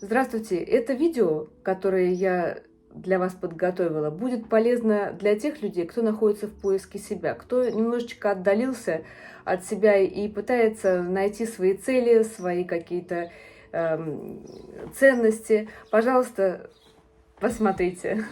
Здравствуйте! Это видео, которое я для вас подготовила, будет полезно для тех людей, кто находится в поиске себя, кто немножечко отдалился от себя и пытается найти свои цели, свои какие-то ценности. Пожалуйста, посмотрите.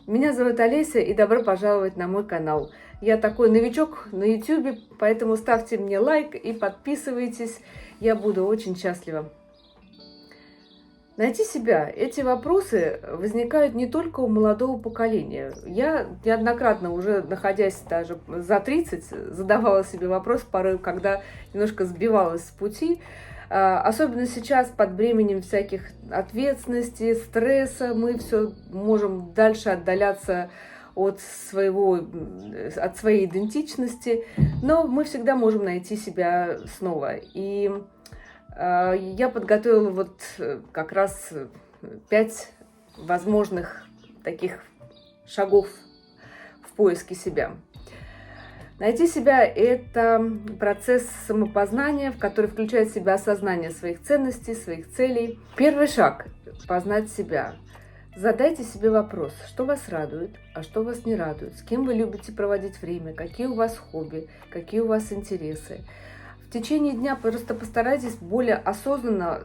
Меня зовут Олеся, и добро пожаловать на мой канал. Я такой новичок на YouTube, поэтому ставьте мне лайк и подписывайтесь. Я буду очень счастлива. Найти себя. Эти вопросы возникают не только у молодого поколения. Я неоднократно, уже находясь даже за 30, задавала себе вопрос порой, когда немножко сбивалась с пути. Особенно сейчас, под бременем всяких ответственностей, стресса, мы все можем дальше отдаляться от своей идентичности, но мы всегда можем найти себя снова. И я подготовила вот как раз 5 возможных таких шагов в поиске себя. Найти себя – это процесс самопознания, в который включает в себя осознание своих ценностей, своих целей. Первый шаг – познать себя. Задайте себе вопрос, что вас радует, а что вас не радует, с кем вы любите проводить время, какие у вас хобби, какие у вас интересы. В течение дня просто постарайтесь более осознанно,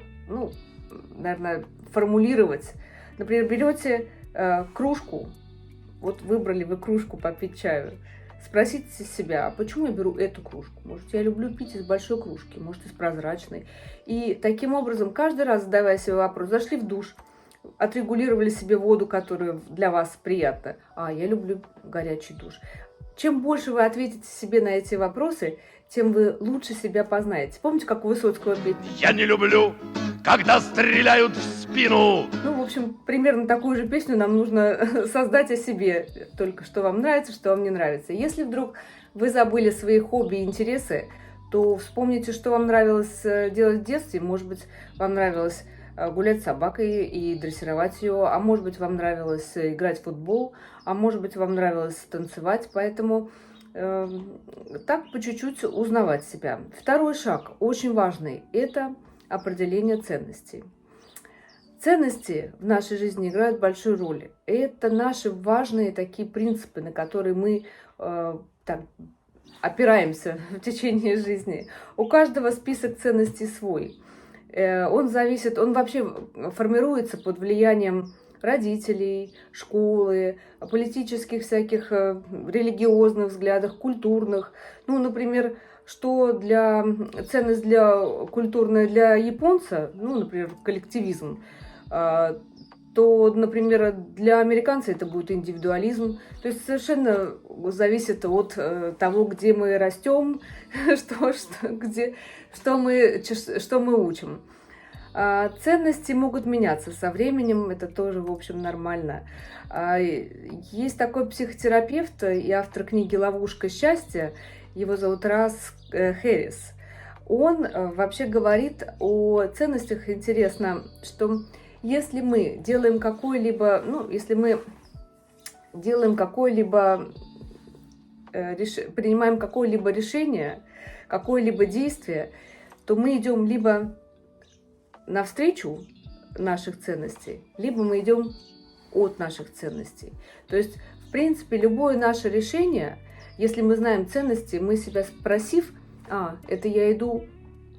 наверное, формулировать. Например, берете кружку, вот выбрали вы кружку попить чаю. Спросите себя, а почему я беру эту кружку? Может, я люблю пить из большой кружки, может, из прозрачной. И таким образом, каждый раз задавая себе вопрос, зашли в душ, отрегулировали себе воду, которая для вас приятна. Я люблю горячий душ. Чем больше вы ответите себе на эти вопросы, тем вы лучше себя познаете. Помните, как у Высоцкого петь? Я не люблю, когда стреляют в спину. В общем, примерно такую же песню нам нужно создать о себе. Только что вам нравится, что вам не нравится. Если вдруг вы забыли свои хобби и интересы, то вспомните, что вам нравилось делать в детстве. Может быть, вам нравилось гулять с собакой и дрессировать ее, а может быть, вам нравилось играть в футбол, а может быть, вам нравилось танцевать. Поэтому так по чуть-чуть узнавать себя. Второй шаг, очень важный, это определение ценностей. Ценности в нашей жизни играют большую роль. Это наши важные такие принципы, на которые мы опираемся в течение жизни. У каждого список ценностей свой. Он вообще формируется под влиянием родителей, школы, политических всяких религиозных взглядов, культурных. Например, что ценность культурная для японца, например, коллективизм, то, например, для американца это будет индивидуализм. То есть совершенно зависит от того, где мы растем, что мы учим. Ценности могут меняться со временем, это тоже, в общем, нормально. Есть такой психотерапевт и автор книги «Ловушка счастья», его зовут Расс Хэрис. Он вообще говорит о ценностях. Интересно, что если мы делаем принимаем какое-либо решение, какое-либо действие, то мы идем либо навстречу наших ценностей, либо мы идем от наших ценностей. То есть, в принципе, любое наше решение, если мы знаем ценности, мы себя спросив, это я иду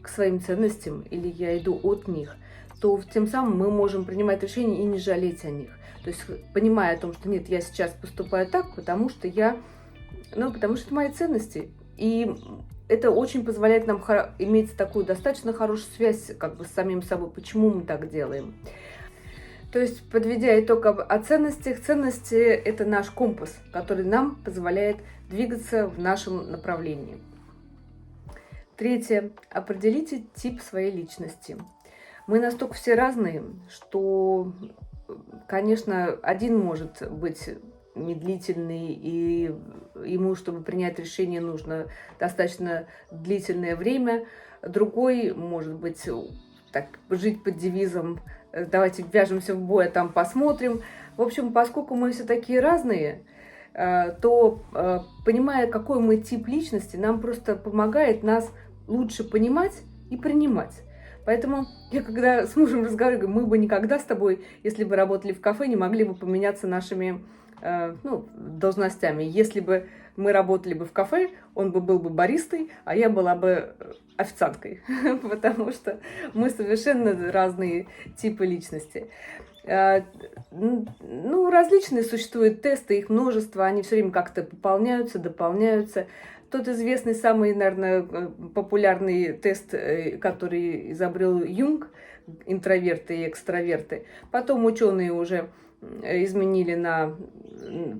к своим ценностям или я иду от них, то тем самым мы можем принимать решения и не жалеть о них. То есть, понимая о том, что нет, я сейчас поступаю так, потому что это мои ценности. И это очень позволяет нам иметь такую достаточно хорошую связь с самим собой, почему мы так делаем. То есть, подведя итог о ценностях, ценности – это наш компас, который нам позволяет двигаться в нашем направлении. Третье. Определите тип своей личности. Мы настолько все разные, что, конечно, один может быть медлительный, и ему, чтобы принять решение, нужно достаточно длительное время. Другой может быть жить под девизом «давайте вяжемся в бой, а там посмотрим». В общем, поскольку мы все такие разные, то, понимая, какой мы тип личности, нам просто помогает нас лучше понимать и принимать. Поэтому я когда с мужем разговариваю, говорю, мы бы никогда с тобой, если бы работали в кафе, не могли бы поменяться нашими должностями. Если бы мы работали бы в кафе, он бы был бы баристой, а я была бы официанткой, потому что мы совершенно разные типы личности. Различные существуют тесты, их множество, они все время как-то пополняются, дополняются. Тот известный, самый, наверное, популярный тест, который изобрел Юнг, интроверты и экстраверты. Потом ученые уже изменили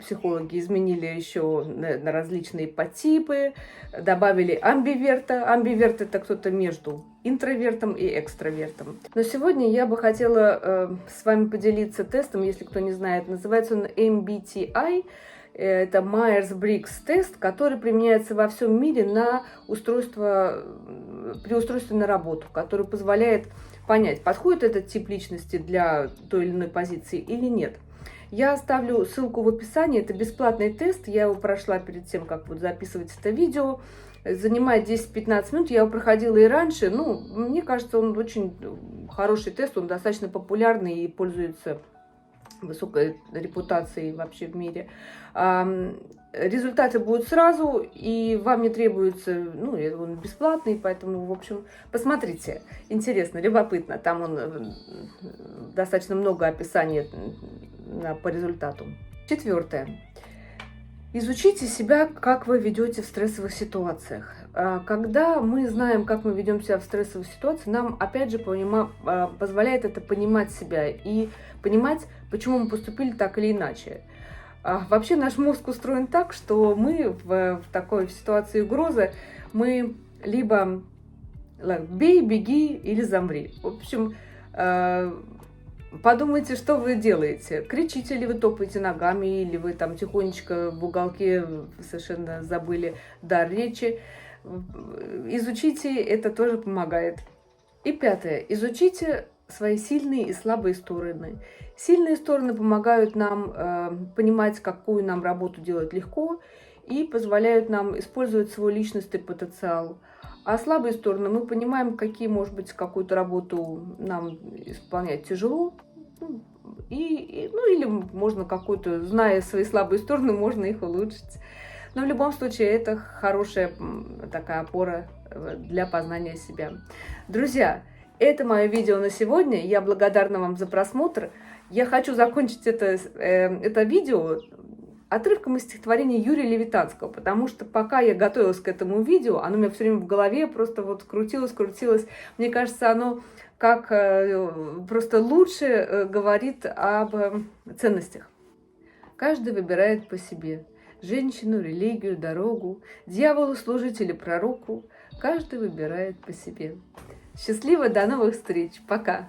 психологи изменили еще на различные подтипы, добавили амбиверта. Амбиверт — это кто-то между интровертом и экстравертом. Но сегодня я бы хотела с вами поделиться тестом, если кто не знает, называется он MBTI. Это Myers-Briggs тест, который применяется во всем мире при устройстве на работу, который позволяет понять, подходит этот тип личности для той или иной позиции или нет. Я оставлю ссылку в описании, это бесплатный тест, я его прошла перед тем, как записывать это видео. Занимает 10-15 минут, я его проходила и раньше, мне кажется, он очень хороший тест, он достаточно популярный и пользуется высокой репутацией вообще в мире. Результаты будут сразу, и вам не требуется, он бесплатный, поэтому, в общем, посмотрите, интересно, любопытно, там достаточно много описаний по результату. 4. Изучите себя, как вы ведете в стрессовых ситуациях. Когда мы знаем, как мы ведем себя в стрессовых ситуациях, нам, опять же, позволяет это понимать себя и понимать, почему мы поступили так или иначе. Вообще наш мозг устроен так, что мы в такой ситуации угрозы, мы либо бей, беги или замри. В общем, подумайте, что вы делаете. Кричите ли вы, топаете ногами, или вы там тихонечко в уголке совершенно забыли дар речи. Изучите, это тоже помогает. И 5. Изучите свои сильные и слабые стороны. Сильные стороны помогают нам понимать, какую нам работу делать легко, и позволяют нам использовать свой личностный потенциал. А слабые стороны мы понимаем, какую-то работу нам исполнять тяжело, или можно зная свои слабые стороны, можно их улучшить. Но в любом случае это хорошая такая опора для познания себя. Друзья, это мое видео на сегодня. Я благодарна вам за просмотр. Я хочу закончить это видео отрывком из стихотворения Юрия Левитанского, потому что пока я готовилась к этому видео, оно у меня все время в голове просто крутилось. Мне кажется, оно как просто лучше говорит об ценностях. Каждый выбирает по себе. Женщину, религию, дорогу, дьяволу служить или пророку. Каждый выбирает по себе. Счастливо, до новых встреч. Пока.